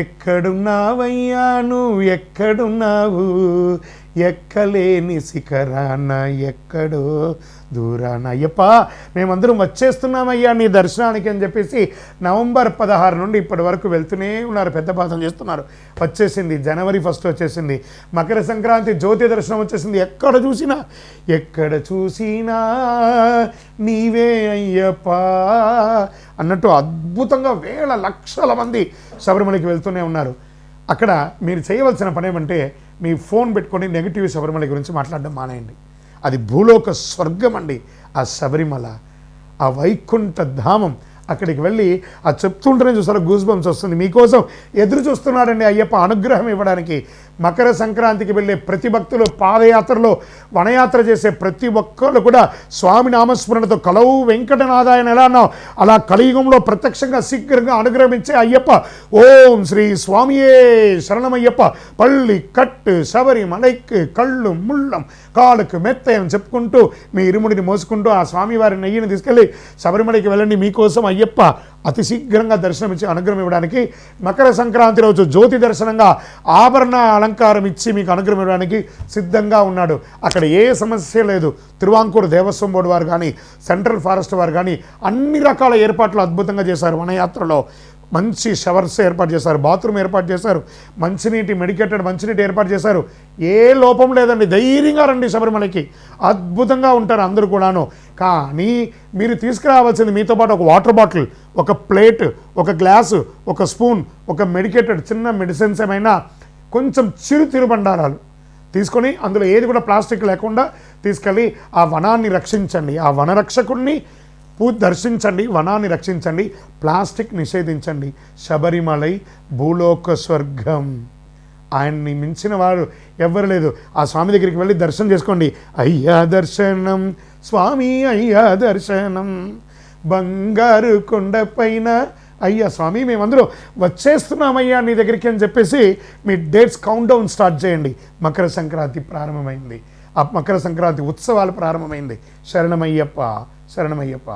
ఎక్కడున్నావయ్యా నువ్వు ఎక్కడున్నావు, ఎక్కలేని శిఖరాన ఎక్కడో దూరాన. అయ్యప్ప మేమందరం వచ్చేస్తున్నామయ్యా నీ దర్శనానికి అని చెప్పేసి నవంబర్ 16 నుండి ఇప్పటి వరకు వెళ్తూనే ఉన్నారు, పెద్ద పాదం చేస్తున్నారు. వచ్చేసింది జనవరి 1 వచ్చేసింది, మకర సంక్రాంతి జ్యోతి దర్శనం వచ్చేసింది. ఎక్కడ చూసినా నీవే అయ్యప్ప అన్నట్టు అద్భుతంగా వేల లక్షల మంది శబరిమలకి వెళ్తూనే ఉన్నారు. అక్కడ మీరు చేయవలసిన పని ఏమంటే మీ ఫోన్ పెట్టుకొని నెగిటివ్ శబరిమల గురించి మాట్లాడడం మానేయండి. అది భూలోక స్వర్గం అండి ఆ శబరిమల, ఆ వైకుంఠ ధామం. అక్కడికి వెళ్ళి ఆ చెప్తుంటేనే చూసారా గూస్ బంప్స్ వస్తుంది. మీకోసం ఎదురు చూస్తున్నాడండి అయ్యప్ప అనుగ్రహం ఇవ్వడానికి. మకర సంక్రాంతికి వెళ్ళే ప్రతి భక్తులు, పాదయాత్రలో వనయాత్ర చేసే ప్రతి ఒక్కళ్ళు కూడా స్వామి నామస్మరణతో కలవు వెంకటనాథాయన ఎలా అన్నావు అలా కలియుగంలో ప్రత్యక్షంగా శీఘ్రంగా అనుగ్రహించే అయ్యప్ప. ఓం శ్రీ స్వామియే శరణమయ్యప్ప, పల్లి కట్టు శబరిమలైకి కళ్ళు ముళ్ళం కాళ్ళకు మెత్తయం చెప్పుకుంటూ మీ ఇరుముడిని మోసుకుంటూ ఆ స్వామివారి నెయ్యిని తీసుకెళ్ళి శబరిమలకి వెళ్ళండి. మీకోసం అయ్యప్ప అతి శీఘ్రంగా దర్శనమిచ్చి అనుగ్రహం ఇవ్వడానికి మకర సంక్రాంతి రోజు జ్యోతి దర్శనంగా ఆభరణ అలంకారం ఇచ్చి మీకు అనుగ్రహం ఇవ్వడానికి సిద్ధంగా ఉన్నాడు. అక్కడ ఏ సమస్య లేదు. తిరువాంకూరు దేవస్వం బోర్డు వారు కానీ, సెంట్రల్ ఫారెస్ట్ వారు కానీ అన్ని రకాల ఏర్పాట్లు అద్భుతంగా చేశారు. వనయాత్రలో మంచి షవర్స్ ఏర్పాటు చేశారు, బాత్రూమ్ ఏర్పాటు చేశారు, మంచినీటి మెడికేటెడ్ మంచినీటి ఏర్పాటు చేశారు. ఏ లోపం లేదండి. ధైర్యంగా రండి శబరిమలకి, అద్భుతంగా ఉంటారు అందరూ కూడాను. కానీ మీరు తీసుకురావాల్సింది మీతో పాటు ఒక వాటర్ బాటిల్, ఒక ప్లేట్, ఒక గ్లాసు, ఒక స్పూన్, ఒక మెడికేటెడ్ చిన్న మెడిసిన్స్ ఏమైనా, కొంచెం చిరు తిరుబండారాలు తీసుకొని అందులో ఏది కూడా ప్లాస్టిక్ లేకుండా తీసుకెళ్ళి ఆ వనాన్ని రక్షించండి. ఆ వనరక్షకుడిని దర్శించండి, వనాన్ని రక్షించండి, ప్లాస్టిక్ నిషేధించండి. శబరిమలై భూలోక స్వర్గం, ఆయన్ని మించిన వారు ఎవ్వరు లేదు. ఆ స్వామి దగ్గరికి వెళ్ళి దర్శనం చేసుకోండి. అయ్యా దర్శనం స్వామి అయ్యా దర్శనం, బంగారు కొండపైన అయ్యా స్వామి మేమందరూ వచ్చేస్తున్నామయ్యా నీ దగ్గరికి అని చెప్పేసి మీ డేట్స్ కౌంట్ డౌన్ స్టార్ట్ చేయండి. మకర సంక్రాంతి ప్రారంభమైంది, ఆ మకర సంక్రాంతి ఉత్సవాలు ప్రారంభమైంది. శరణమయ్యప్ప శరణమయ్యప్ప.